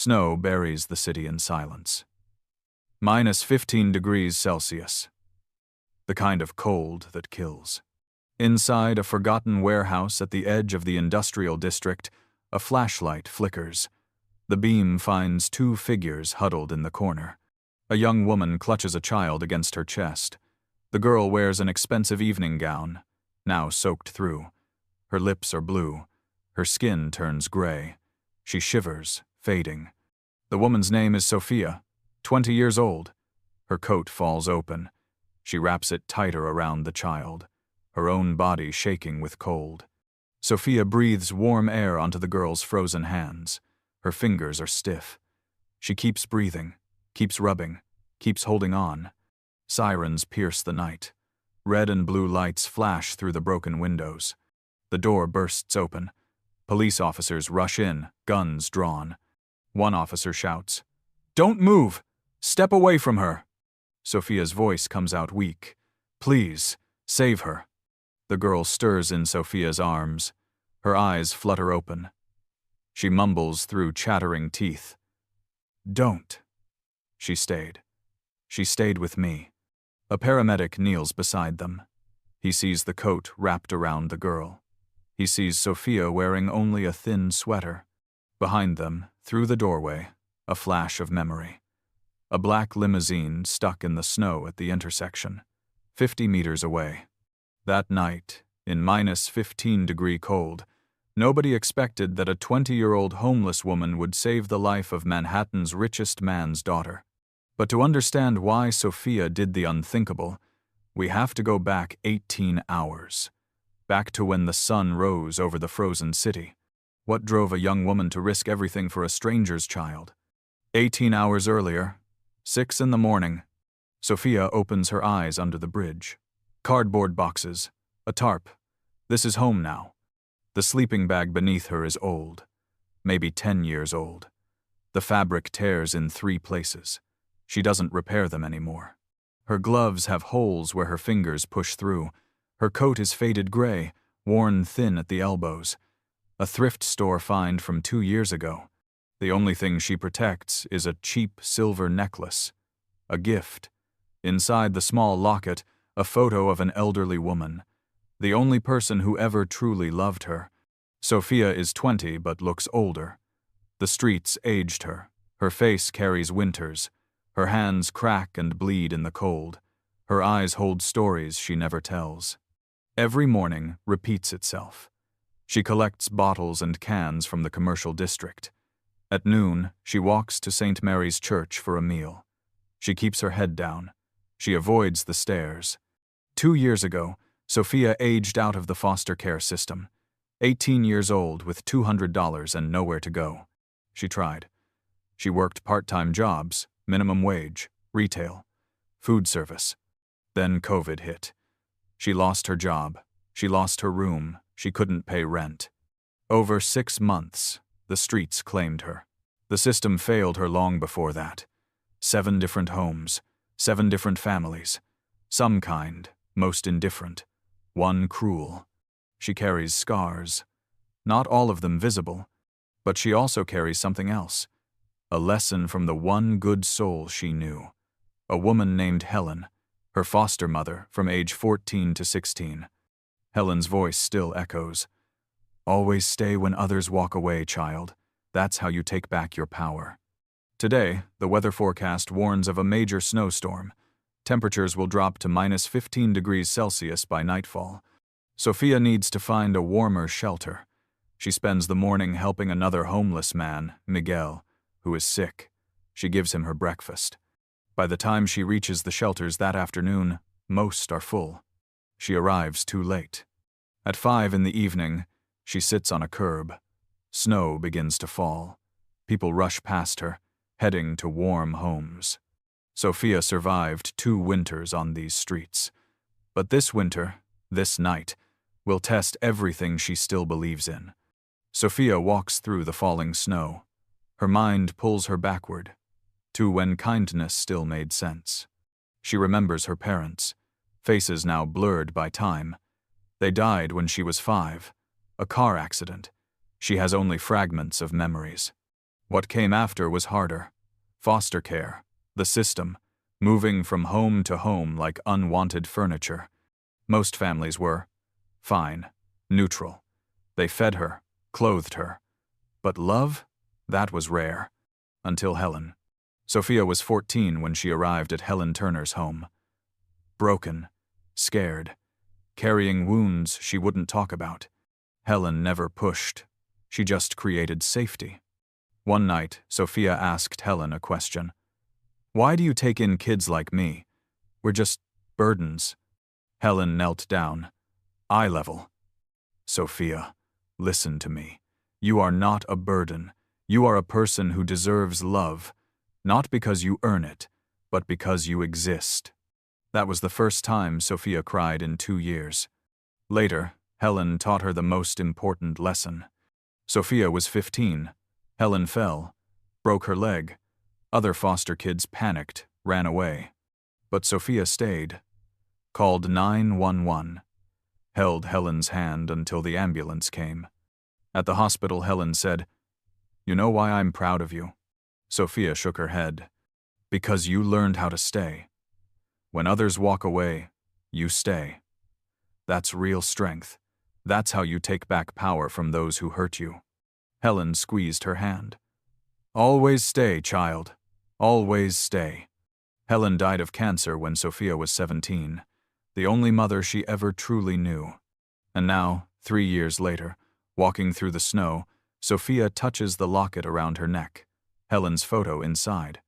Snow buries the city in silence. -15 degrees Celsius. The kind of cold that kills. Inside a forgotten warehouse at the edge of the industrial district, a flashlight flickers. The beam finds two figures huddled in the corner. A young woman clutches a child against her chest. The girl wears an expensive evening gown, now soaked through. Her lips are blue. Her skin turns gray. She shivers, fading. The woman's name is Sophia, 20 years old. Her coat falls open. She wraps it tighter around the child, her own body shaking with cold. Sophia breathes warm air onto the girl's frozen hands. Her fingers are stiff. She keeps breathing, keeps rubbing, keeps holding on. Sirens pierce the night. Red and blue lights flash through the broken windows. The door bursts open. Police officers rush in, guns drawn. One officer shouts, "Don't move! Step away from her!" Sophia's voice comes out weak. "Please, save her." The girl stirs in Sophia's arms. Her eyes flutter open. She mumbles through chattering teeth. "Don't." She stayed. She stayed with me. A paramedic kneels beside them. He sees the coat wrapped around the girl. He sees Sophia wearing only a thin sweater. Behind them, through the doorway, a flash of memory. A black limousine stuck in the snow at the intersection, 50 meters away. That night, in -15-degree cold, nobody expected that a 20-year-old homeless woman would save the life of Manhattan's richest man's daughter. But to understand why Sophia did the unthinkable, we have to go back 18 hours. Back to when the sun rose over the frozen city. What drove a young woman to risk everything for a stranger's child? 18 hours earlier, 6 in the morning, Sophia opens her eyes under the bridge. Cardboard boxes, a tarp. This is home now. The sleeping bag beneath her is old, maybe 10 years old. The fabric tears in 3 places. She doesn't repair them anymore. Her gloves have holes where her fingers push through. Her coat is faded gray, worn thin at the elbows. A thrift store find from 2 years ago. The only thing she protects is a cheap silver necklace. A gift. Inside the small locket, a photo of an elderly woman. The only person who ever truly loved her. Sophia is 20 but looks older. The streets aged her. Her face carries winters. Her hands crack and bleed in the cold. Her eyes hold stories she never tells. Every morning repeats itself. She collects bottles and cans from the commercial district. At noon, she walks to St. Mary's Church for a meal. She keeps her head down. She avoids the stairs. 2 years ago, Sophia aged out of the foster care system. 18 years old with $200 and nowhere to go. She tried. She worked part-time jobs, minimum wage, retail, food service. Then COVID hit. She lost her job. She lost her room. She couldn't pay rent. Over 6 months, the streets claimed her. The system failed her long before that. 7 different homes, 7 different families. Some kind, most indifferent. One cruel. She carries scars. Not all of them visible, but she also carries something else. A lesson from the one good soul she knew. A woman named Helen, her foster mother from age 14 to 16. Helen's voice still echoes. "Always stay when others walk away, child. That's how you take back your power." Today, the weather forecast warns of a major snowstorm. Temperatures will drop to -15 degrees Celsius by nightfall. Sophia needs to find a warmer shelter. She spends the morning helping another homeless man, Miguel, who is sick. She gives him her breakfast. By the time she reaches the shelters that afternoon, most are full. She arrives too late. At 5 in the evening, she sits on a curb. Snow begins to fall. People rush past her, heading to warm homes. Sophia survived 2 winters on these streets. But this winter, this night, will test everything she still believes in. Sophia walks through the falling snow. Her mind pulls her backward, to when kindness still made sense. She remembers her parents, faces now blurred by time. They died when she was 5. A car accident. She has only fragments of memories. What came after was harder. Foster care, the system, moving from home to home like unwanted furniture. Most families were fine, neutral. They fed her, clothed her. But love? That was rare. Until Helen. Sophia was 14 when she arrived at Helen Turner's home. Broken, scared, carrying wounds she wouldn't talk about. Helen never pushed. She just created safety. One night, Sophia asked Helen a question. "Why do you take in kids like me? We're just burdens." Helen knelt down. Eye level. "Sophia, listen to me. You are not a burden. You are a person who deserves love, not because you earn it, but because you exist." That was the first time Sophia cried in 2 years. Later, Helen taught her the most important lesson. Sophia was 15. Helen fell, broke her leg. Other foster kids panicked, ran away. But Sophia stayed, called 911, held Helen's hand until the ambulance came. At the hospital, Helen said, "You know why I'm proud of you?" Sophia shook her head. "Because you learned how to stay. When others walk away, you stay. That's real strength. That's how you take back power from those who hurt you." Helen squeezed her hand. "Always stay, child. Always stay." Helen died of cancer when Sophia was 17, the only mother she ever truly knew. And now, 3 years later, walking through the snow, Sophia touches the locket around her neck, Helen's photo inside.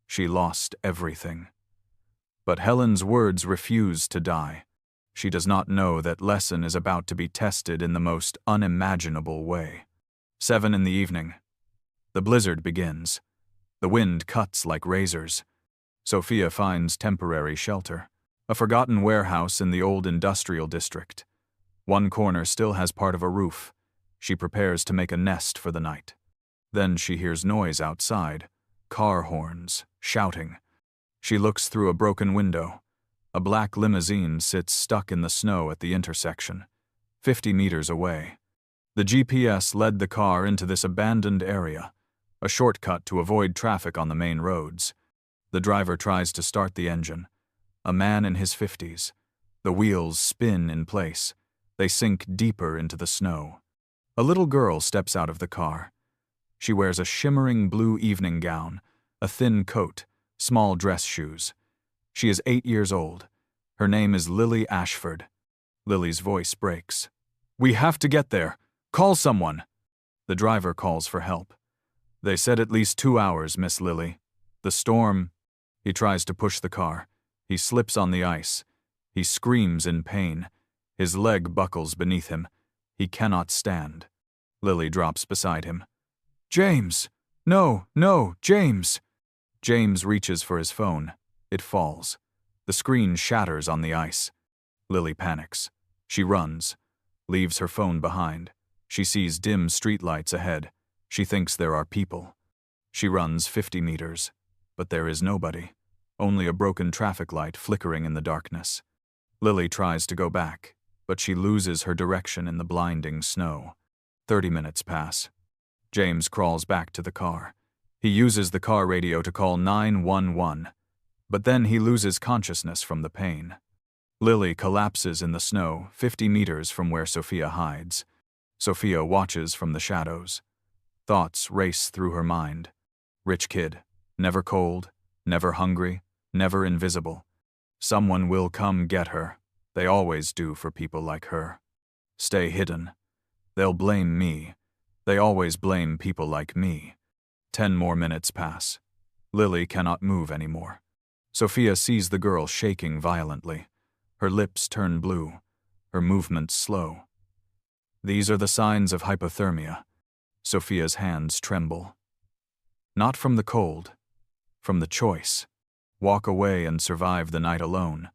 She lost everything. But Helen's words refuse to die. She does not know that lesson is about to be tested in the most unimaginable way. 7 in the evening. The blizzard begins. The wind cuts like razors. Sophia finds temporary shelter, a forgotten warehouse in the old industrial district. One corner still has part of a roof. She prepares to make a nest for the night. Then she hears noise outside, car horns, shouting. She looks through a broken window. A black limousine sits stuck in the snow at the intersection, 50 meters away. The GPS led the car into this abandoned area, a shortcut to avoid traffic on the main roads. The driver tries to start the engine. A man in his 50s. The wheels spin in place. They sink deeper into the snow. A little girl steps out of the car. She wears a shimmering blue evening gown, a thin coat, small dress shoes. She is 8 years old. Her name is Lily Ashford. Lily's voice breaks. "We have to get there. Call someone." The driver calls for help. "They said at least 2 hours, Miss Lily. The storm..." He tries to push the car. He slips on the ice. He screams in pain. His leg buckles beneath him. He cannot stand. Lily drops beside him. "James! No, no, James!" James reaches for his phone. It falls. The screen shatters on the ice. Lily panics. She runs, leaves her phone behind. She sees dim streetlights ahead. She thinks there are people. She runs 50 meters, but there is nobody. Only a broken traffic light flickering in the darkness. Lily tries to go back, but she loses her direction in the blinding snow. 30 minutes pass. James crawls back to the car. He uses the car radio to call 911, but then he loses consciousness from the pain. Lily collapses in the snow 50 meters from where Sophia hides. Sophia watches from the shadows. Thoughts race through her mind. Rich kid, never cold, never hungry, never invisible. Someone will come get her. They always do for people like her. Stay hidden. They'll blame me. They always blame people like me. 10 more minutes pass. Lily cannot move anymore. Sophia sees the girl shaking violently. Her lips turn blue. Her movements slow. These are the signs of hypothermia. Sophia's hands tremble. Not from the cold, from the choice. Walk away and survive the night alone,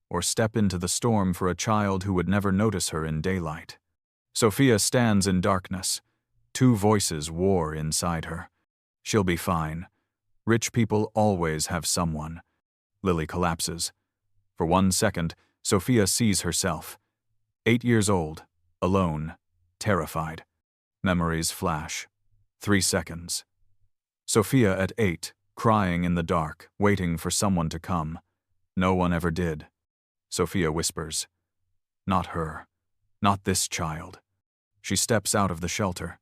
or step into the storm for a child who would never notice her in daylight. Sophia stands in darkness. 2 voices war inside her. She'll be fine. Rich people always have someone. Lily collapses. For 1 second, Sophia sees herself. 8 years old, alone, terrified. Memories flash. 3 seconds. Sophia at 8, crying in the dark, waiting for someone to come. No one ever did. Sophia whispers, "Not her. Not this child." She steps out of the shelter.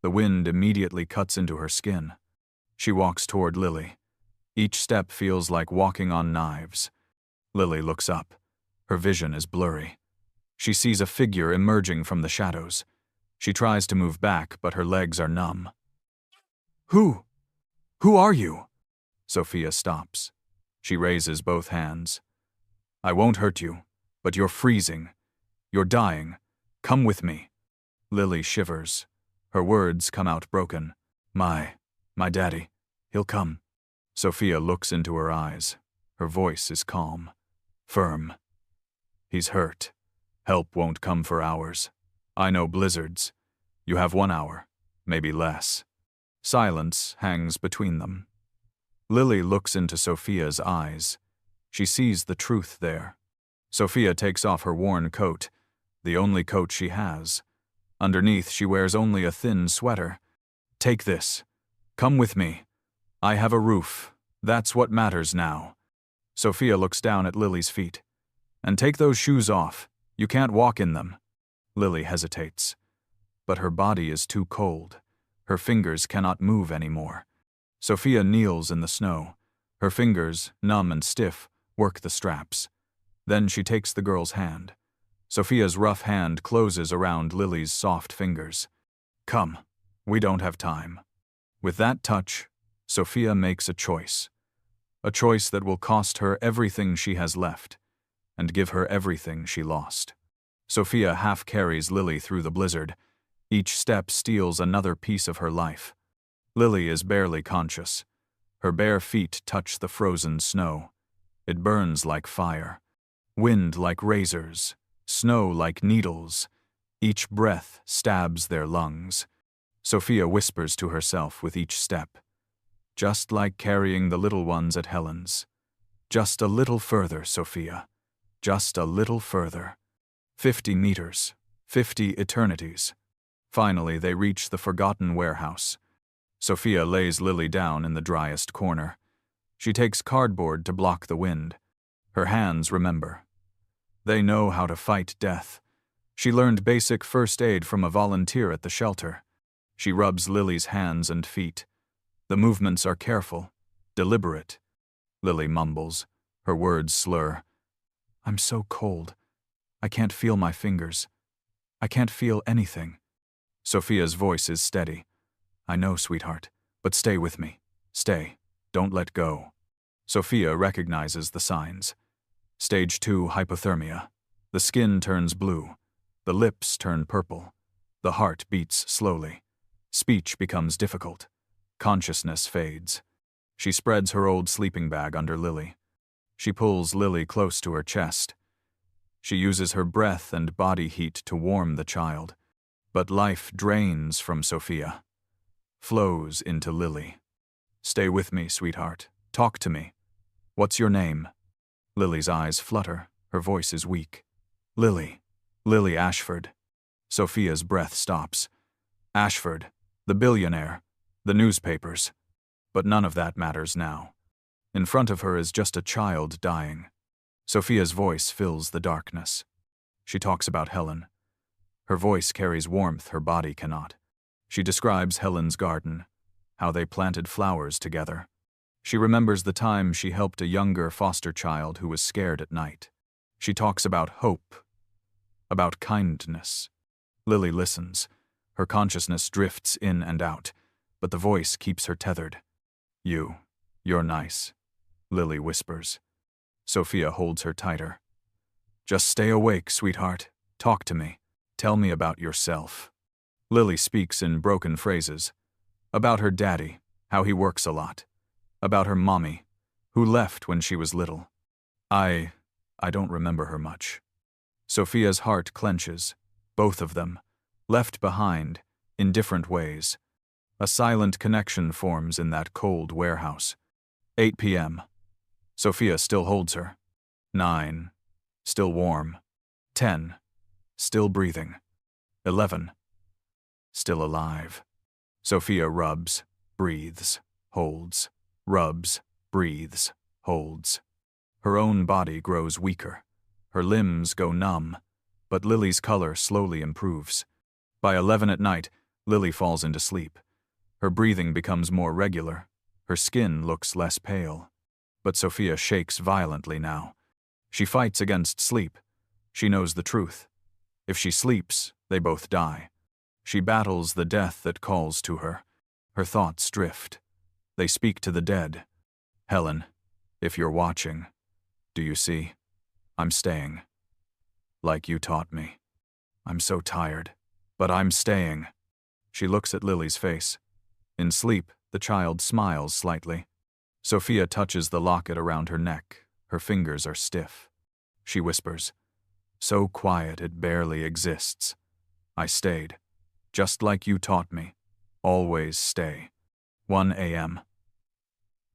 The wind immediately cuts into her skin. She walks toward Lily. Each step feels like walking on knives. Lily looks up. Her vision is blurry. She sees a figure emerging from the shadows. She tries to move back, but her legs are numb. Who are you?" Sophia stops. She raises both hands. "I won't hurt you, but you're freezing. You're dying. Come with me." Lily shivers. Her words come out broken. My daddy, he'll come." Sophia looks into her eyes. Her voice is calm, firm. "He's hurt. Help won't come for hours. I know blizzards. You have 1 hour, maybe less." Silence hangs between them. Lily looks into Sophia's eyes. She sees the truth there. Sophia takes off her worn coat, the only coat she has. Underneath, she wears only a thin sweater. "Take this. Come with me. I have a roof. That's what matters now." Sophia looks down at Lily's feet. "And take those shoes off. You can't walk in them." Lily hesitates. But her body is too cold. Her fingers cannot move anymore. Sophia kneels in the snow. Her fingers, numb and stiff, work the straps. Then she takes the girl's hand. Sophia's rough hand closes around Lily's soft fingers. "Come, we don't have time." With that touch, Sophia makes a choice. A choice that will cost her everything she has left, and give her everything she lost. Sophia half carries Lily through the blizzard. Each step steals another piece of her life. Lily is barely conscious. Her bare feet touch the frozen snow. It burns like fire. Wind like razors. Snow like needles. Each breath stabs their lungs. Sophia whispers to herself with each step. Just like carrying the little ones at Helen's. Just a little further, Sophia. Just a little further. 50 meters. 50 eternities. Finally, they reach the forgotten warehouse. Sophia lays Lily down in the driest corner. She takes cardboard to block the wind. Her hands remember. They know how to fight death. She learned basic first aid from a volunteer at the shelter. She rubs Lily's hands and feet. The movements are careful, deliberate. Lily mumbles. Her words slur. "I'm so cold. I can't feel my fingers. I can't feel anything." Sophia's voice is steady. "I know, sweetheart, but stay with me. Stay. Don't let go." Sophia recognizes the signs. Stage 2 hypothermia. The skin turns blue. The lips turn purple. The heart beats slowly. Speech becomes difficult. Consciousness fades. She spreads her old sleeping bag under Lily. She pulls Lily close to her chest. She uses her breath and body heat to warm the child. But life drains from Sophia. Flows into Lily. "Stay with me, sweetheart. Talk to me. What's your name?" Lily's eyes flutter. Her voice is weak. "Lily. Lily Ashford." Sophia's breath stops. "Ashford. The billionaire. The newspapers." But none of that matters now. In front of her is just a child dying. Sophia's voice fills the darkness. She talks about Helen. Her voice carries warmth her body cannot. She describes Helen's garden, how they planted flowers together. She remembers the time she helped a younger foster child who was scared at night. She talks about hope, about kindness. Lily listens. Her consciousness drifts in and out, but the voice keeps her tethered. You're nice," Lily whispers. Sophia holds her tighter. "Just stay awake, sweetheart. Talk to me. Tell me about yourself." Lily speaks in broken phrases. About her daddy, how he works a lot. About her mommy, who left when she was little. I don't remember her much." Sophia's heart clenches. Both of them. Left behind, in different ways. A silent connection forms in that cold warehouse. 8 p.m. Sophia still holds her. 9. Still warm. 10. Still breathing. 11. Still alive. Sophia rubs, breathes, holds, rubs, breathes, holds. Her own body grows weaker. Her limbs go numb, but Lily's color slowly improves. By 11 at night, Lily falls into sleep. Her breathing becomes more regular. Her skin looks less pale. But Sophia shakes violently now. She fights against sleep. She knows the truth. If she sleeps, they both die. She battles the death that calls to her. Her thoughts drift. They speak to the dead. Helen, if you're watching, do you see? I'm staying. Like you taught me. I'm so tired, but I'm staying. She looks at Lily's face. In sleep, the child smiles slightly. Sophia touches the locket around her neck. Her fingers are stiff. She whispers, so quiet it barely exists. I stayed, just like you taught me. Always stay. 1 a.m.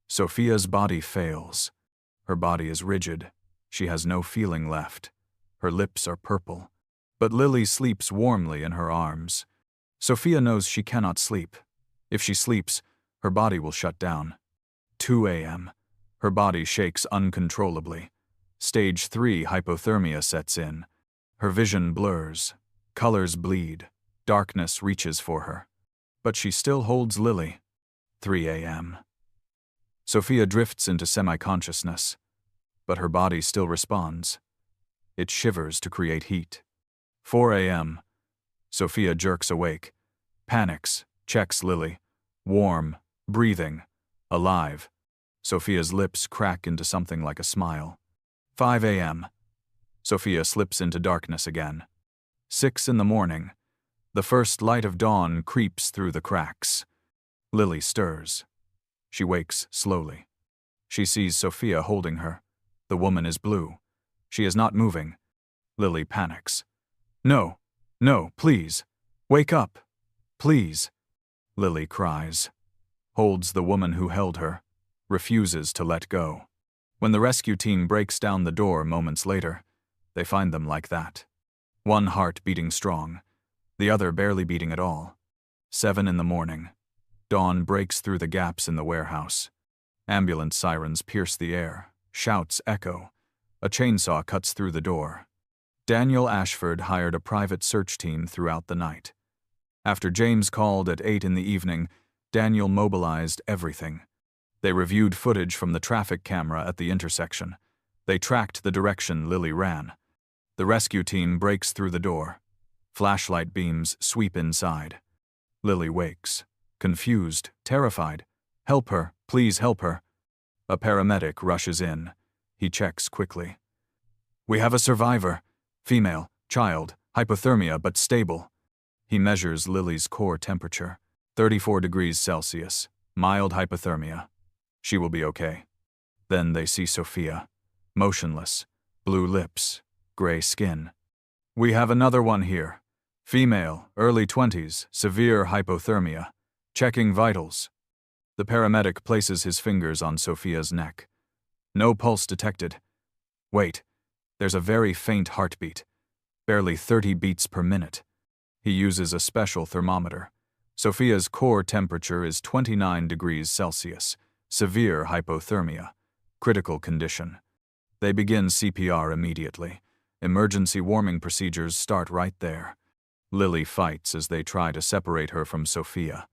Sophia's body fails. Her body is rigid. She has no feeling left. Her lips are purple. But Lily sleeps warmly in her arms. Sophia knows she cannot sleep. If she sleeps, her body will shut down. 2 a.m. Her body shakes uncontrollably. Stage 3 hypothermia sets in. Her vision blurs. Colors bleed. Darkness reaches for her. But she still holds Lily. 3 a.m. Sophia drifts into semi-consciousness. But her body still responds. It shivers to create heat. 4 a.m. Sophia jerks awake. Panics. Checks Lily. Warm. Breathing. Alive. Sophia's lips crack into something like a smile. 5 a.m. Sophia slips into darkness again. 6 in the morning. The first light of dawn creeps through the cracks. Lily stirs. She wakes slowly. She sees Sophia holding her. The woman is blue. She is not moving. Lily panics. No, no, please. Wake up. Please. Lily cries. Holds the woman who held her. Refuses to let go. When the rescue team breaks down the door moments later, they find them like that. One heart beating strong, the other barely beating at all. 7 in the morning. Dawn breaks through the gaps in the warehouse. Ambulance sirens pierce the air. Shouts echo. A chainsaw cuts through the door. Daniel Ashford hired a private search team throughout the night. After James called at 8 in the evening, Daniel mobilized everything. They reviewed footage from the traffic camera at the intersection. They tracked the direction Lily ran. The rescue team breaks through the door. Flashlight beams sweep inside. Lily wakes. Confused, terrified. Help her, please help her. A paramedic rushes in. He checks quickly. We have a survivor. Female, child, hypothermia but stable. He measures Lily's core temperature. 34 degrees Celsius. Mild hypothermia. She will be okay. Then they see Sophia. Motionless. Blue lips. Gray skin. We have another one here. Female, early 20s, severe hypothermia. Checking vitals. The paramedic places his fingers on Sophia's neck. No pulse detected. Wait, there's a very faint heartbeat. Barely 30 beats per minute. He uses a special thermometer. Sophia's core temperature is 29 degrees Celsius. Severe hypothermia. Critical condition. They begin CPR immediately. Emergency warming procedures start right there. Lily fights as they try to separate her from Sophia.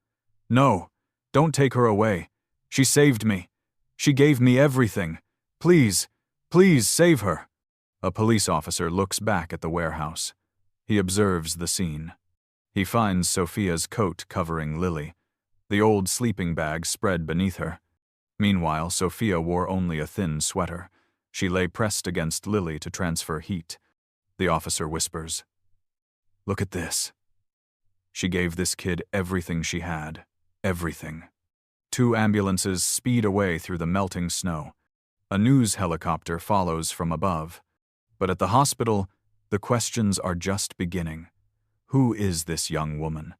No, don't take her away. She saved me. She gave me everything. Please, please save her. A police officer looks back at the warehouse. He observes the scene. He finds Sophia's coat covering Lily, the old sleeping bag spread beneath her. Meanwhile, Sophia wore only a thin sweater. She lay pressed against Lily to transfer heat. The officer whispers, "Look at this." She gave this kid everything she had. Everything. 2 ambulances speed away through the melting snow. A news helicopter follows from above. But at the hospital, the questions are just beginning. Who is this young woman?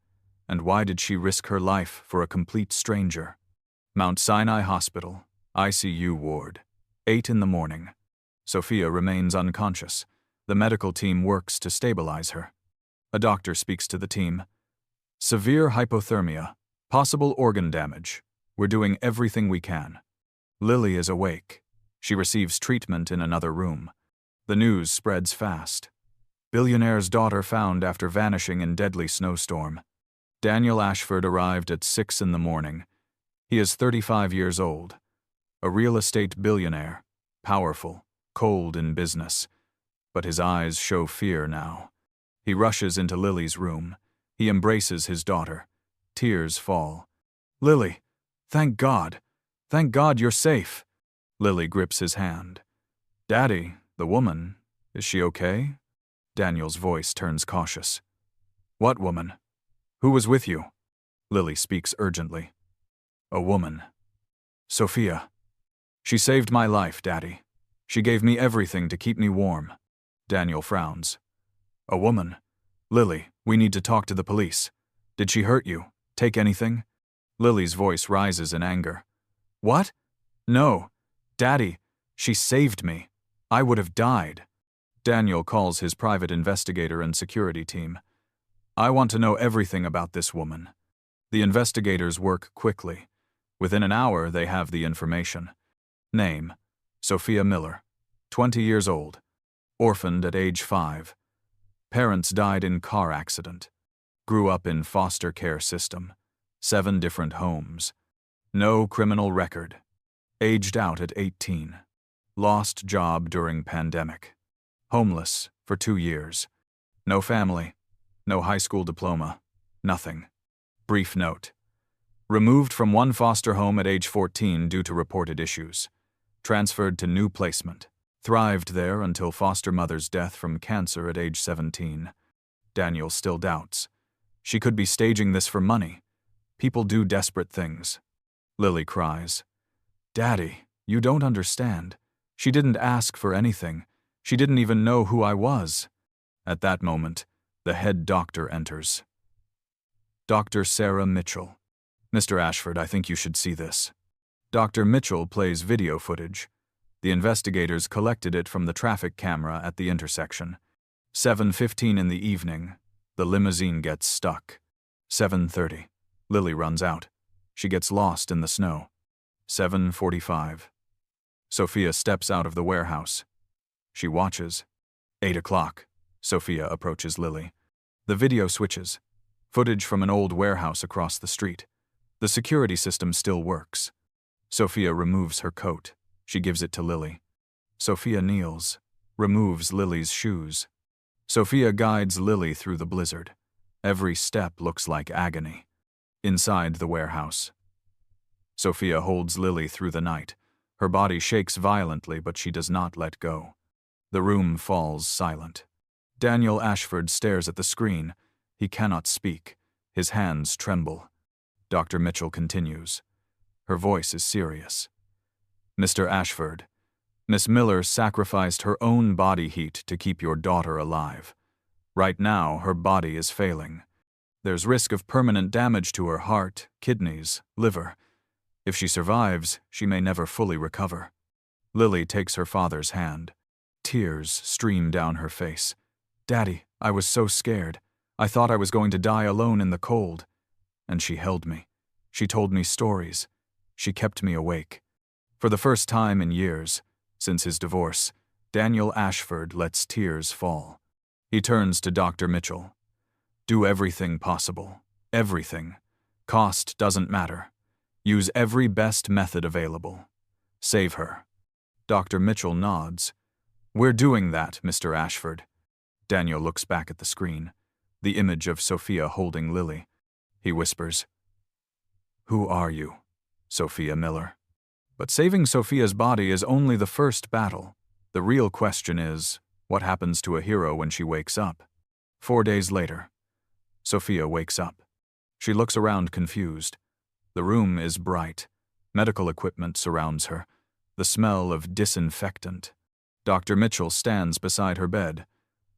And why did she risk her life for a complete stranger? Mount Sinai Hospital, ICU ward, 8 in the morning. Sophia remains unconscious. The medical team works to stabilize her. A doctor speaks to the team. Severe hypothermia, possible organ damage. We're doing everything we can. Lily is awake. She receives treatment in another room. The news spreads fast. Billionaire's daughter found after vanishing in deadly snowstorm. Daniel Ashford arrived at 6 in the morning. He is 35 years old. A real estate billionaire, powerful, cold in business. But his eyes show fear now. He rushes into Lily's room. He embraces his daughter. Tears fall. "Lily, thank God. Thank God you're safe." Lily grips his hand. "Daddy, the woman, is she okay?" Daniel's voice turns cautious. "What woman? Who was with you?" Lily speaks urgently. "A woman. Sophia. She saved my life, Daddy. She gave me everything to keep me warm." Daniel frowns. "A woman? Lily, we need to talk to the police. Did she hurt you? Take anything?" Lily's voice rises in anger. "What? No. Daddy, she saved me. I would have died." Daniel calls his private investigator and security team. "I want to know everything about this woman." The investigators work quickly. Within an hour, they have the information. Name: Sophia Miller, 20 years old, orphaned at age 5. Parents died in car accident. Grew up in foster care system. 7 different homes. No criminal record. Aged out at 18. Lost job during pandemic. Homeless for 2 years. No family. No high school diploma. Nothing. Brief note. Removed from one foster home at age 14 due to reported issues. Transferred to new placement. Thrived there until foster mother's death from cancer at age 17. Daniel still doubts. She could be staging this for money. People do desperate things. Lily cries. "Daddy, you don't understand. She didn't ask for anything. She didn't even know who I was." At that moment, the head doctor enters. Dr. Sarah Mitchell. "Mr. Ashford, I think you should see this." Dr. Mitchell plays video footage. The investigators collected it from the traffic camera at the intersection. 7:15 in the evening, the limousine gets stuck. 7:30, Lily runs out. She gets lost in the snow. 7:45. Sophia steps out of the warehouse. She watches. 8 o'clock. Sophia approaches Lily. The video switches. Footage from an old warehouse across the street. The security system still works. Sophia removes her coat. She gives it to Lily. Sophia kneels, removes Lily's shoes. Sophia guides Lily through the blizzard. Every step looks like agony. Inside the warehouse. Sophia holds Lily through the night. Her body shakes violently, but she does not let go. The room falls silent. Daniel Ashford stares at the screen. He cannot speak. His hands tremble. Dr. Mitchell continues. Her voice is serious. "Mr. Ashford, Miss Miller sacrificed her own body heat to keep your daughter alive. Right now, her body is failing. There's risk of permanent damage to her heart, kidneys, liver. If she survives, she may never fully recover." Lily takes her father's hand. Tears stream down her face. "Daddy, I was so scared. I thought I was going to die alone in the cold." And she held me. She told me stories. She kept me awake. For the first time in years, since his divorce, Daniel Ashford lets tears fall. He turns to Dr. Mitchell. "Do everything possible. Everything. Cost doesn't matter. Use every best method available. Save her." Dr. Mitchell nods. "We're doing that, Mr. Ashford." Daniel looks back at the screen, the image of Sophia holding Lily. He whispers, "Who are you, Sophia Miller?" But saving Sophia's body is only the first battle. The real question is, what happens to a hero when she wakes up? 4 days later, Sophia wakes up. She looks around confused. The room is bright. Medical equipment surrounds her. The smell of disinfectant. Dr. Mitchell stands beside her bed.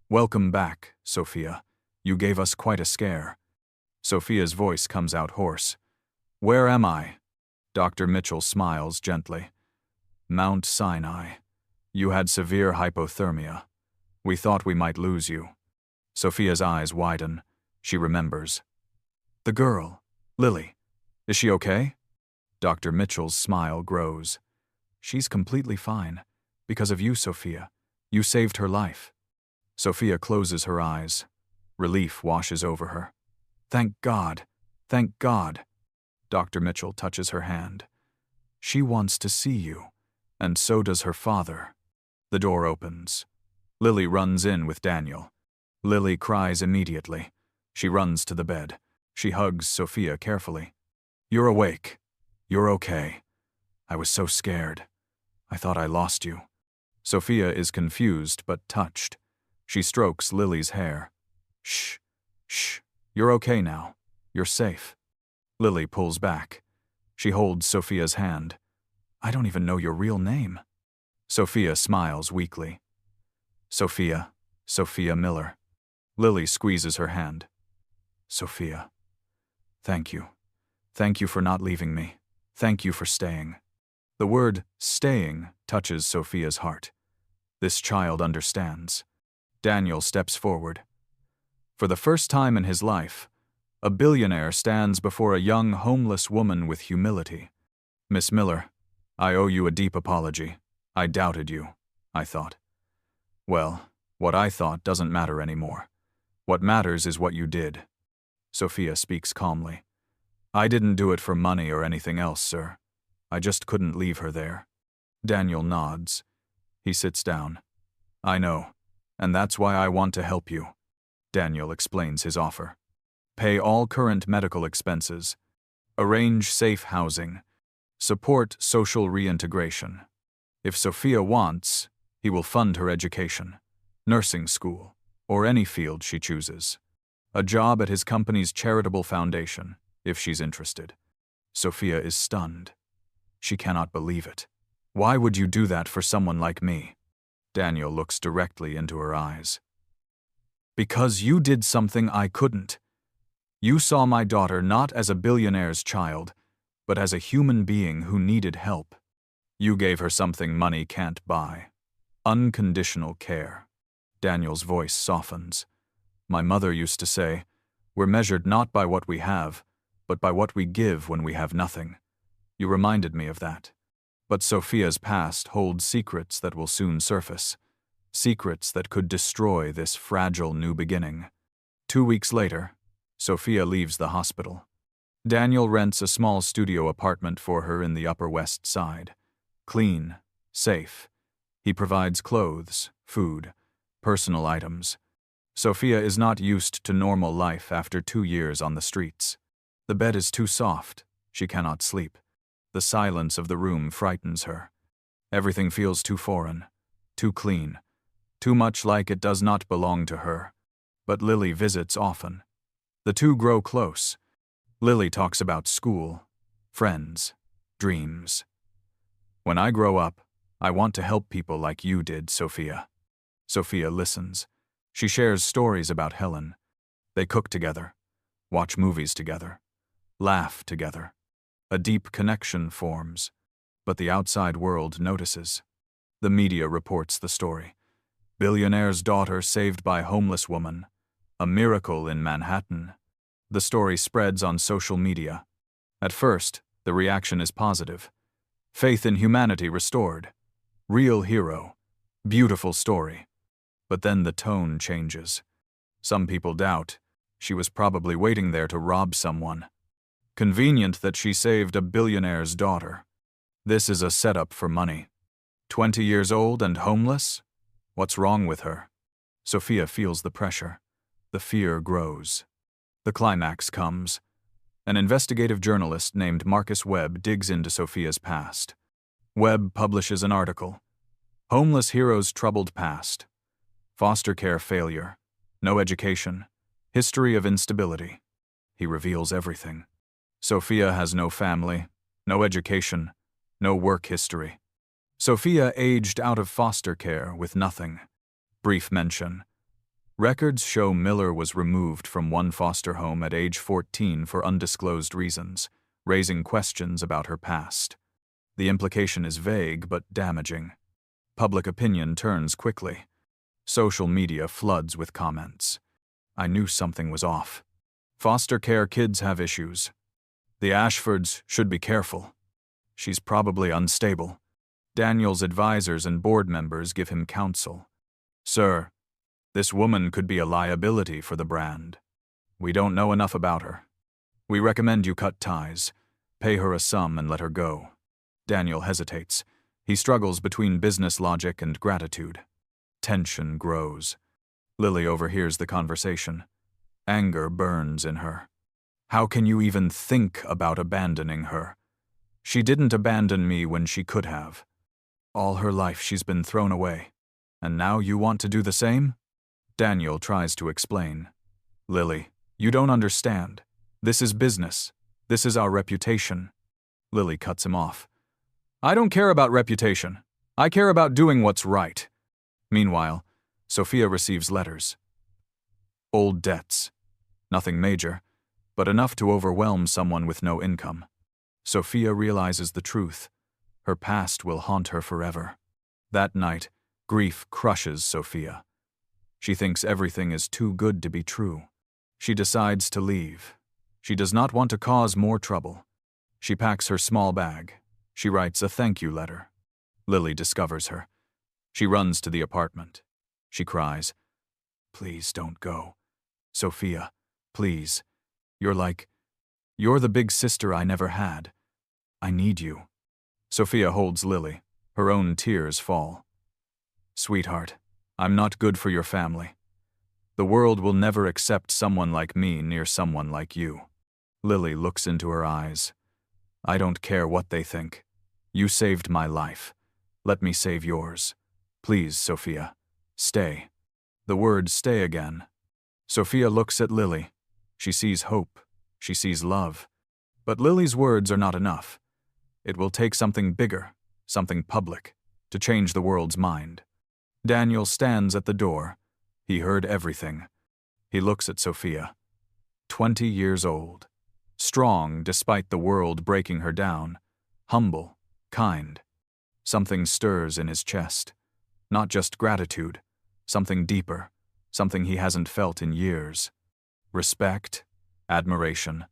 "Welcome back, Sophia. You gave us quite a scare." Sophia's voice comes out hoarse. "Where am I?" Dr. Mitchell smiles gently. "Mount Sinai. You had severe hypothermia. We thought we might lose you." Sophia's eyes widen. She remembers. "The girl, Lily. Is she okay?" Dr. Mitchell's smile grows. She's completely fine. Because of you, Sophia. You saved her life. Sophia closes her eyes. Relief washes over her. Thank God. Thank God. Dr. Mitchell touches her hand. She wants to see you, and so does her father. The door opens. Lily runs in with Daniel. Lily cries immediately. She runs to the bed. She hugs Sophia carefully. You're awake. You're okay. I was so scared. I thought I lost you. Sophia is confused but touched. She strokes Lily's hair. Shh, shh. You're okay now. You're safe. Lily pulls back. She holds Sophia's hand. I don't even know your real name. Sophia smiles weakly. Sophia Miller. Lily squeezes her hand. Sophia. Thank you. Thank you for not leaving me. Thank you for staying. The word staying touches Sophia's heart. This child understands. Daniel steps forward. For the first time in his life, a billionaire stands before a young homeless woman with humility. Miss Miller, I owe you a deep apology. I doubted you, I thought. Well, what I thought doesn't matter anymore. What matters is what you did. Sophia speaks calmly. I didn't do it for money or anything else, sir. I just couldn't leave her there. Daniel nods. He sits down. I know, and that's why I want to help you. Daniel explains his offer. Pay all current medical expenses. Arrange safe housing. Support social reintegration. If Sophia wants, he will fund her education, nursing school, or any field she chooses. A job at his company's charitable foundation, if she's interested. Sophia is stunned. She cannot believe it. Why would you do that for someone like me? Daniel looks directly into her eyes. Because you did something I couldn't. You saw my daughter not as a billionaire's child, but as a human being who needed help. You gave her something money can't buy. Unconditional care. Daniel's voice softens. My mother used to say, we're measured not by what we have, but by what we give when we have nothing. You reminded me of that. But Sophia's past holds secrets that will soon surface. Secrets that could destroy this fragile new beginning. 2 weeks later, Sophia leaves the hospital. Daniel rents a small studio apartment for her in the Upper West Side. Clean, safe. He provides clothes, food, personal items. Sophia is not used to normal life after 2 years on the streets. The bed is too soft. She cannot sleep. The silence of the room frightens her. Everything feels too foreign, too clean, too much like it does not belong to her. But Lily visits often. The two grow close. Lily talks about school, friends, dreams. When I grow up, I want to help people like you did, Sophia. Sophia listens. She shares stories about Helen. They cook together, watch movies together, laugh together. A deep connection forms, but the outside world notices. The media reports the story. Billionaire's daughter saved by homeless woman. A miracle in Manhattan. The story spreads on social media. At first, the reaction is positive. Faith in humanity restored. Real hero. Beautiful story. But then the tone changes. Some people doubt. She was probably waiting there to rob someone. Convenient that she saved a billionaire's daughter. This is a setup for money. 20 years old and homeless? What's wrong with her? Sophia feels the pressure. The fear grows. The climax comes. An investigative journalist named Marcus Webb digs into Sophia's past. Webb publishes an article. Homeless hero's troubled past. Foster care failure. No education. History of instability. He reveals everything. Sophia has no family, no education, no work history. Sophia aged out of foster care with nothing. Brief mention. Records show Miller was removed from one foster home at age 14 for undisclosed reasons, raising questions about her past. The implication is vague but damaging. Public opinion turns quickly. Social media floods with comments. I knew something was off. Foster care kids have issues. The Ashfords should be careful. She's probably unstable. Daniel's advisors and board members give him counsel. Sir, this woman could be a liability for the brand. We don't know enough about her. We recommend you cut ties, pay her a sum and let her go. Daniel hesitates. He struggles between business logic and gratitude. Tension grows. Lily overhears the conversation. Anger burns in her. How can you even think about abandoning her? She didn't abandon me when she could have. All her life she's been thrown away. And now you want to do the same? Daniel tries to explain. Lily, you don't understand. This is business. This is our reputation. Lily cuts him off. I don't care about reputation. I care about doing what's right. Meanwhile, Sophia receives letters. Old debts. Nothing major, but enough to overwhelm someone with no income. Sophia realizes the truth. Her past will haunt her forever. That night, grief crushes Sophia. She thinks everything is too good to be true. She decides to leave. She does not want to cause more trouble. She packs her small bag. She writes a thank you letter. Lily discovers her. She runs to the apartment. She cries, Please don't go. Sophia, please. You're the big sister I never had. I need you. Sophia holds Lily. Her own tears fall. Sweetheart, I'm not good for your family. The world will never accept someone like me near someone like you. Lily looks into her eyes. I don't care what they think. You saved my life. Let me save yours. Please, Sophia, stay. The word stay again. Sophia looks at Lily. She sees hope. She sees love. But Lily's words are not enough. It will take something bigger, something public, to change the world's mind. Daniel stands at the door. He heard everything. He looks at Sophia. 20 years old. Strong despite the world breaking her down. Humble, kind. Something stirs in his chest. Not just gratitude. Something deeper. Something he hasn't felt in years. Respect, admiration,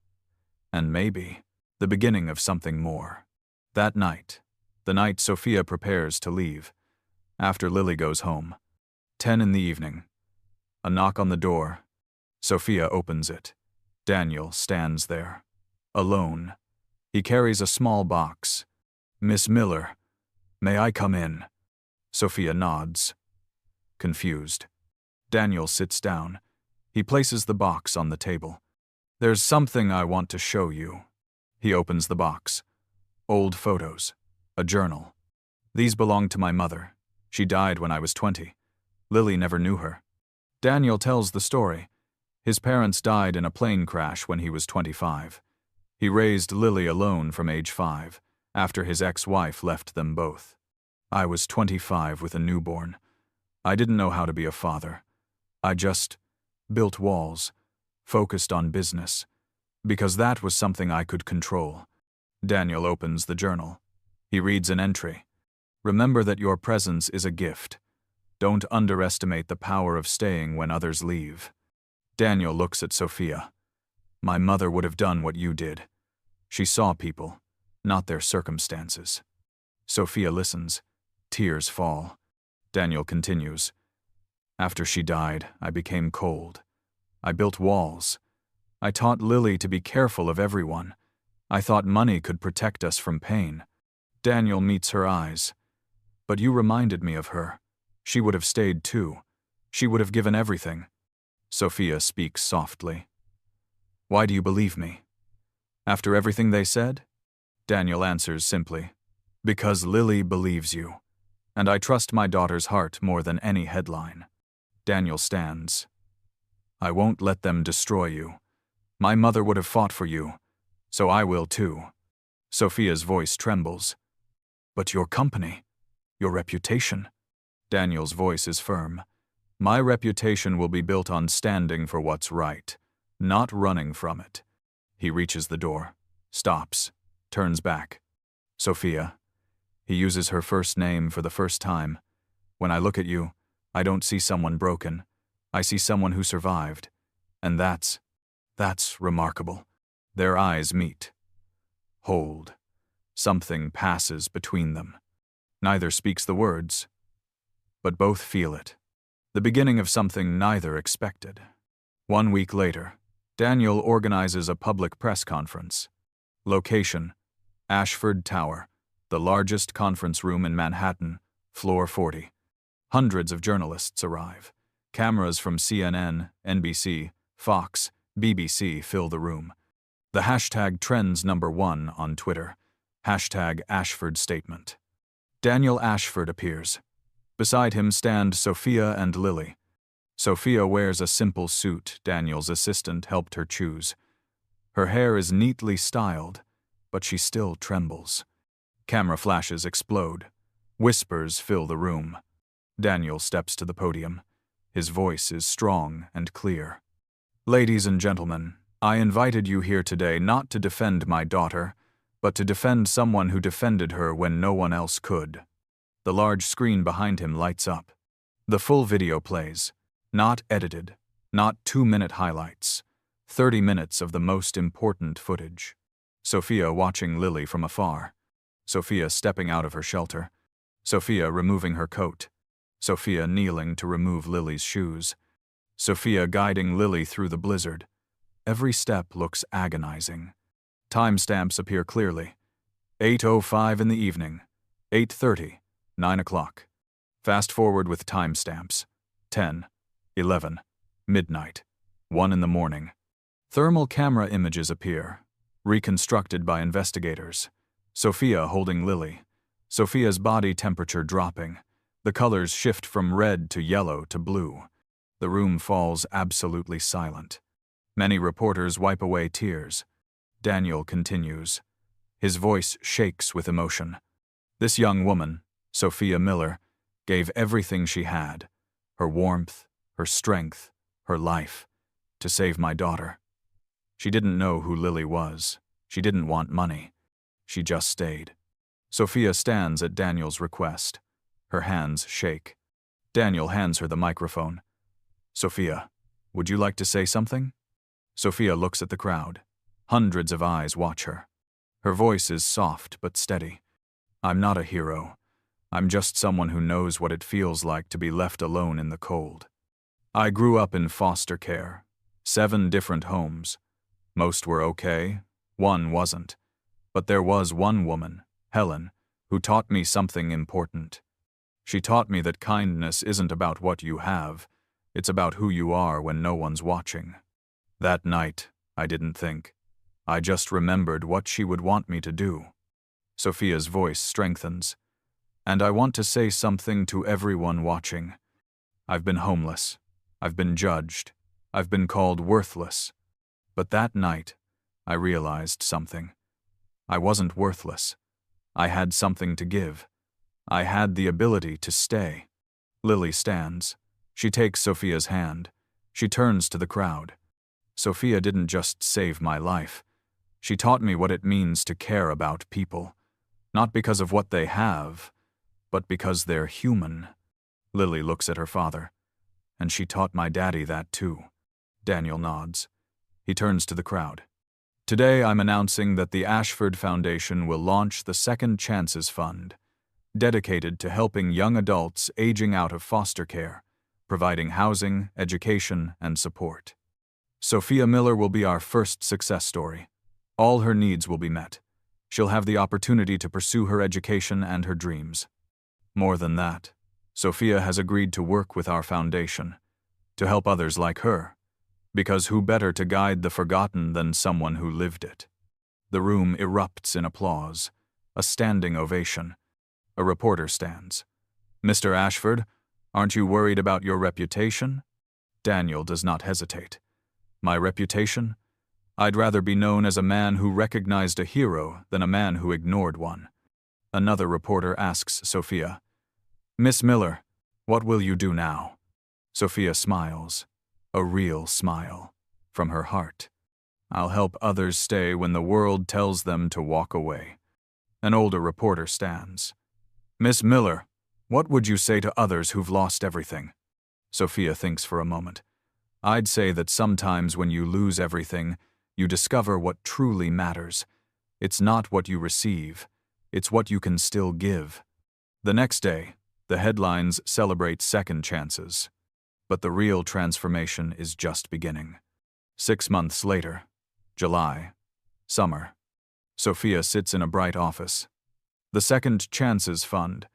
and maybe the beginning of something more. That night, the night Sophia prepares to leave, after Lily goes home, 10 in the evening, a knock on the door. Sophia opens it. Daniel stands there, alone. He carries a small box. Miss Miller, may I come in? Sophia nods, confused. Daniel sits down. He places the box on the table. There's something I want to show you. He opens the box. Old photos. A journal. These belong to my mother. She died when I was 20. Lily never knew her. Daniel tells the story. His parents died in a plane crash when he was 25. He raised Lily alone from age 5, after his ex-wife left them both. I was 25 with a newborn. I didn't know how to be a father. I just built walls, focused on business, because that was something I could control. Daniel opens the journal. He reads an entry. Remember that your presence is a gift. Don't underestimate the power of staying when others leave. Daniel looks at Sophia. My mother would have done what you did. She saw people, not their circumstances. Sophia listens. Tears fall. Daniel continues. After she died, I became cold. I built walls. I taught Lily to be careful of everyone. I thought money could protect us from pain. Daniel meets her eyes. But you reminded me of her. She would have stayed too. She would have given everything. Sophia speaks softly. Why do you believe me? After everything they said? Daniel answers simply. Because Lily believes you. And I trust my daughter's heart more than any headline. Daniel stands. I won't let them destroy you. My mother would have fought for you, so I will too. Sophia's voice trembles. But your company, your reputation. Daniel's voice is firm. My reputation will be built on standing for what's right, not running from it. He reaches the door, stops, turns back. Sophia. He uses her first name for the first time. When I look at you, I don't see someone broken. I see someone who survived. And that's remarkable. Their eyes meet. Hold. Something passes between them. Neither speaks the words, but both feel it. The beginning of something neither expected. 1 week later, Daniel organizes a public press conference. Location: Ashford Tower, the largest conference room in Manhattan, floor 40. Hundreds of journalists arrive. Cameras from CNN, NBC, Fox, BBC fill the room. The hashtag trends #1 on Twitter. Hashtag Ashford statement. Daniel Ashford appears. Beside him stand Sophia and Lily. Sophia wears a simple suit Daniel's assistant helped her choose. Her hair is neatly styled, but she still trembles. Camera flashes explode. Whispers fill the room. Daniel steps to the podium. His voice is strong and clear. Ladies and gentlemen, I invited you here today not to defend my daughter, but to defend someone who defended her when no one else could. The large screen behind him lights up. The full video plays. Not edited, not 2-minute highlights. 30 minutes of the most important footage. Sophia watching Lily from afar. Sophia stepping out of her shelter. Sophia removing her coat. Sophia kneeling to remove Lily's shoes. Sophia guiding Lily through the blizzard. Every step looks agonizing. Timestamps appear clearly. 8:05 in the evening. 8:30. 9 o'clock. Fast forward with timestamps. 10, 11, midnight, 1 in the morning. Thermal camera images appear, reconstructed by investigators. Sophia holding Lily. Sophia's body temperature dropping. The colors shift from red to yellow to blue. The room falls absolutely silent. Many reporters wipe away tears. Daniel continues. His voice shakes with emotion. This young woman, Sophia Miller, gave everything she had, her warmth, her strength, her life, to save my daughter. She didn't know who Lily was. She didn't want money. She just stayed. Sophia stands at Daniel's request. Her hands shake. Daniel hands her the microphone. Sophia, would you like to say something? Sophia looks at the crowd. Hundreds of eyes watch her. Her voice is soft but steady. I'm not a hero. I'm just someone who knows what it feels like to be left alone in the cold. I grew up in foster care. 7 different homes. Most were okay. One wasn't. But there was one woman, Helen, who taught me something important. She taught me that kindness isn't about what you have. It's about who you are when no one's watching. That night, I didn't think. I just remembered what she would want me to do. Sophia's voice strengthens. And I want to say something to everyone watching. I've been homeless. I've been judged. I've been called worthless. But that night, I realized something. I wasn't worthless. I had something to give. I had the ability to stay. Lily stands. She takes Sophia's hand. She turns to the crowd. Sophia didn't just save my life. She taught me what it means to care about people. Not because of what they have, but because they're human. Lily looks at her father. And she taught my daddy that too. Daniel nods. He turns to the crowd. Today I'm announcing that the Ashford Foundation will launch the Second Chances Fund, dedicated to helping young adults aging out of foster care, providing housing, education, and support. Sophia Miller will be our first success story. All her needs will be met. She'll have the opportunity to pursue her education and her dreams. More than that, Sophia has agreed to work with our foundation, to help others like her, because who better to guide the forgotten than someone who lived it? The room erupts in applause, a standing ovation. A reporter stands. Mr. Ashford, aren't you worried about your reputation? Daniel does not hesitate. My reputation? I'd rather be known as a man who recognized a hero than a man who ignored one. Another reporter asks Sophia, Miss Miller, what will you do now? Sophia smiles, a real smile, from her heart. I'll help others stay when the world tells them to walk away. An older reporter stands. Miss Miller, what would you say to others who've lost everything? Sophia thinks for a moment. I'd say that sometimes when you lose everything, you discover what truly matters. It's not what you receive, It's what you can still give. The next day, the headlines celebrate second chances. But the real transformation is just beginning. 6 months later, July, summer. Sophia sits in a bright office. The Second Chances Fund,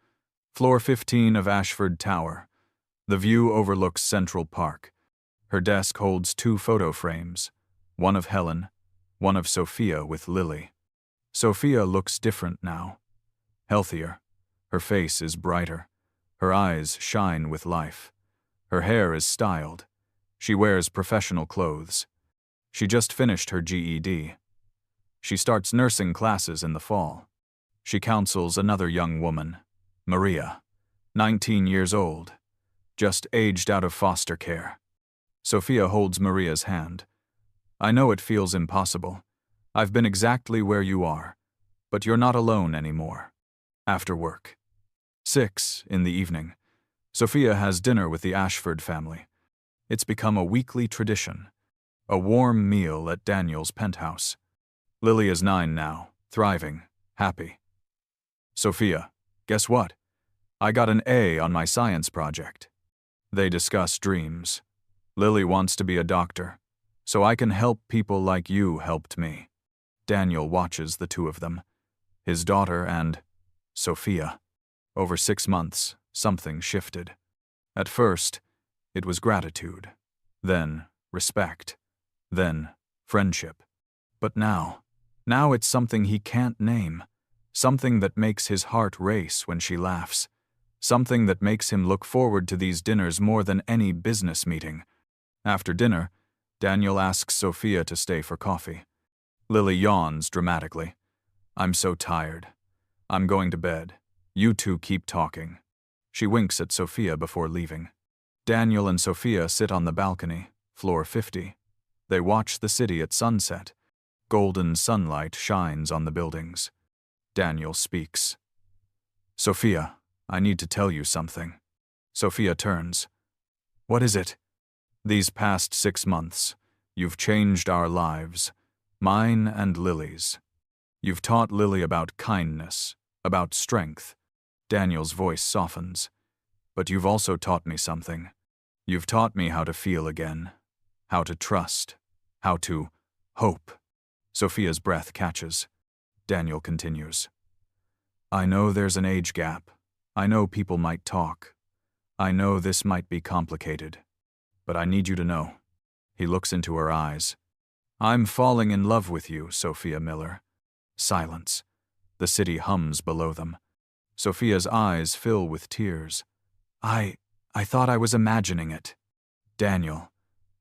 floor 15 of Ashford Tower. The view overlooks Central Park. Her desk holds 2 photo frames, one of Helen, one of Sophia with Lily. Sophia looks different now. Healthier. Her face is brighter. Her eyes shine with life. Her hair is styled. She wears professional clothes. She just finished her GED. She starts nursing classes in the fall. She counsels another young woman, Maria, 19 years old, just aged out of foster care. Sophia holds Maria's hand. I know it feels impossible. I've been exactly where you are, but you're not alone anymore. After work. 6 in the evening. Sophia has dinner with the Ashford family. It's become a weekly tradition. A warm meal at Daniel's penthouse. Lily is 9 now, thriving, happy. Sophia, guess what? I got an A on my science project. They discuss dreams. Lily wants to be a doctor, so I can help people like you helped me. Daniel watches the 2 of them, his daughter and Sophia. Over 6 months, something shifted. At first, it was gratitude, then respect, then friendship. But now it's something he can't name, something that makes his heart race when she laughs, something that makes him look forward to these dinners more than any business meeting. After dinner, Daniel asks Sophia to stay for coffee. Lily yawns dramatically. I'm so tired. I'm going to bed. You 2 keep talking. She winks at Sophia before leaving. Daniel and Sophia sit on the balcony, floor 50. They watch the city at sunset. Golden sunlight shines on the buildings. Daniel speaks. Sophia, I need to tell you something. Sophia turns. What is it? These past 6 months, you've changed our lives, mine and Lily's. You've taught Lily about kindness, about strength. Daniel's voice softens. But you've also taught me something. You've taught me how to feel again, how to trust, how to hope. Sophia's breath catches. Daniel continues. I know there's an age gap. I know people might talk. I know this might be complicated. But I need you to know. He looks into her eyes. I'm falling in love with you, Sophia Miller. Silence. The city hums below them. Sophia's eyes fill with tears. I thought I was imagining it. Daniel,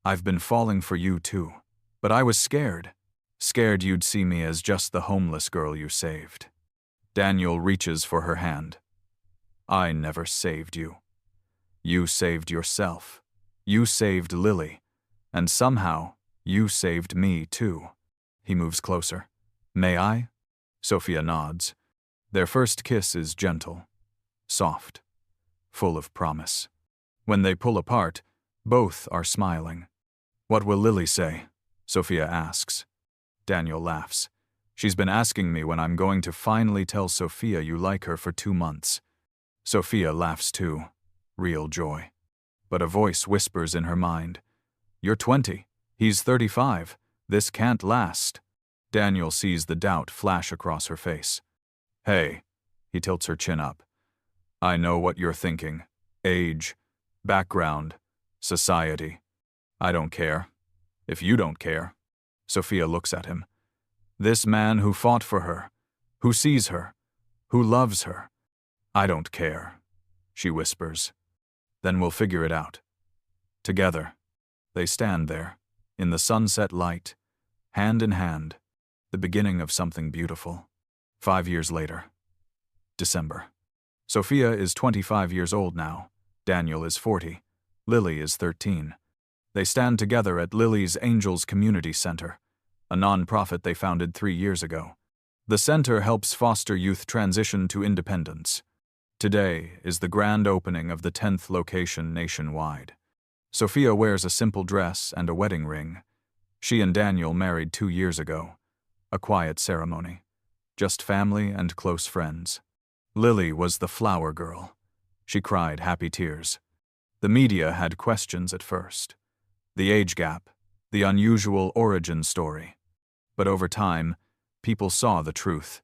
I've been falling for you too. But I was scared. Scared you'd see me as just the homeless girl you saved. Daniel reaches for her hand. I never saved you. You saved yourself. You saved Lily. And somehow, you saved me too. He moves closer. May I? Sophia nods. Their first kiss is gentle, soft, full of promise. When they pull apart, both are smiling. What will Lily say? Sophia asks. Daniel laughs. She's been asking me when I'm going to finally tell Sophia you like her for 2 months. Sophia laughs too, real joy. But a voice whispers in her mind. You're 20. He's 35. This can't last. Daniel sees the doubt flash across her face. Hey, he tilts her chin up. I know what you're thinking. Age, background, society. I don't care. If you don't care. Sophia looks at him. This man who fought for her, who sees her, who loves her. I don't care, she whispers. Then we'll figure it out. Together, they stand there, in the sunset light, hand in hand, the beginning of something beautiful. 5 years later. December. Sophia is 25 years old now. Daniel is 40. Lily is 13. They stand together at Lily's Angels Community Center, a non-profit they founded 3 years ago. The center helps foster youth transition to independence. Today is the grand opening of the 10th location nationwide. Sophia wears a simple dress and a wedding ring. She and Daniel married 2 years ago. A quiet ceremony. just family and close friends. Lily was the flower girl. She cried happy tears. The media had questions at first. The age gap, the unusual origin story. But over time, people saw the truth.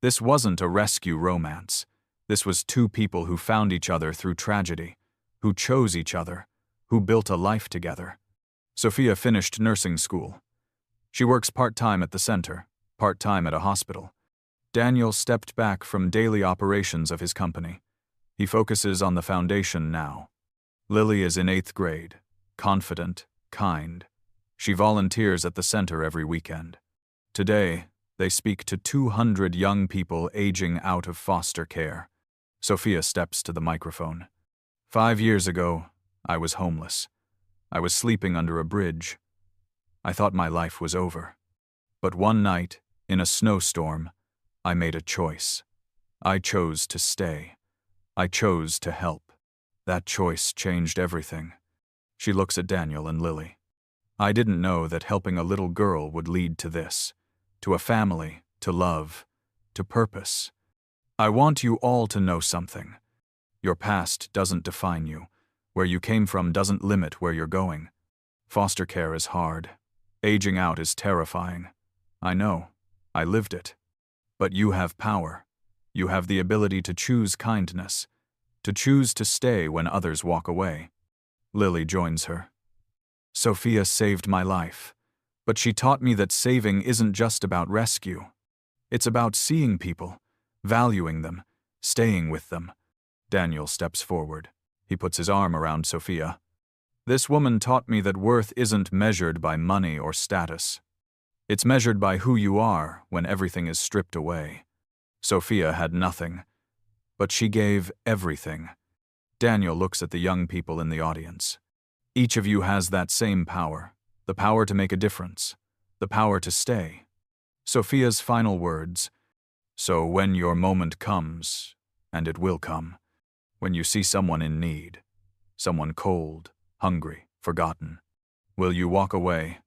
This wasn't a rescue romance. This was two people who found each other through tragedy, who chose each other, who built a life together. Sophia finished nursing school. She works part-time at the center, part-time at a hospital. Daniel stepped back from daily operations of his company. He focuses on the foundation now. Lily is in 8th grade, confident, kind. She volunteers at the center every weekend. Today, they speak to 200 young people aging out of foster care. Sophia steps to the microphone. 5 years ago, I was homeless. I was sleeping under a bridge. I thought my life was over. But one night, in a snowstorm, I made a choice. I chose to stay. I chose to help. That choice changed everything. She looks at Daniel and Lily. I didn't know that helping a little girl would lead to this, to a family, to love, to purpose. I want you all to know something. Your past doesn't define you. Where you came from doesn't limit where you're going. Foster care is hard. Aging out is terrifying. I know. I lived it. But you have power. You have the ability to choose kindness, to choose to stay when others walk away. Lily joins her. Sophia saved my life, but she taught me that saving isn't just about rescue. It's about seeing people, valuing them, staying with them. Daniel steps forward. He puts his arm around Sophia. This woman taught me that worth isn't measured by money or status. It's measured by who you are when everything is stripped away. Sophia had nothing, but she gave everything. Daniel looks at the young people in the audience. Each of you has that same power, the power to make a difference, the power to stay. Sophia's final words, so when your moment comes, and it will come, when you see someone in need, someone cold, hungry, forgotten, will you walk away?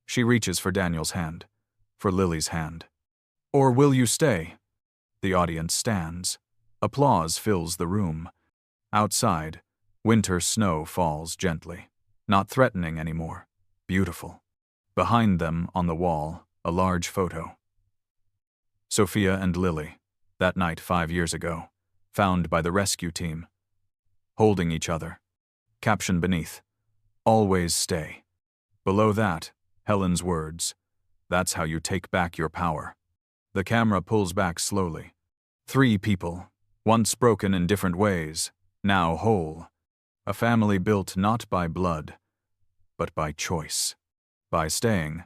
She reaches for Daniel's hand, for Lily's hand. Or will you stay? The audience stands. Applause fills the room. Outside, winter snow falls gently, not threatening anymore, beautiful. Behind them, on the wall, a large photo. Sophia and Lily, that night 5 years ago, found by the rescue team. Holding each other. Caption beneath, always stay. Below that, Helen's words, that's how you take back your power. The camera pulls back slowly. 3 people, once broken in different ways, now whole. A family built not by blood, but by choice. By staying,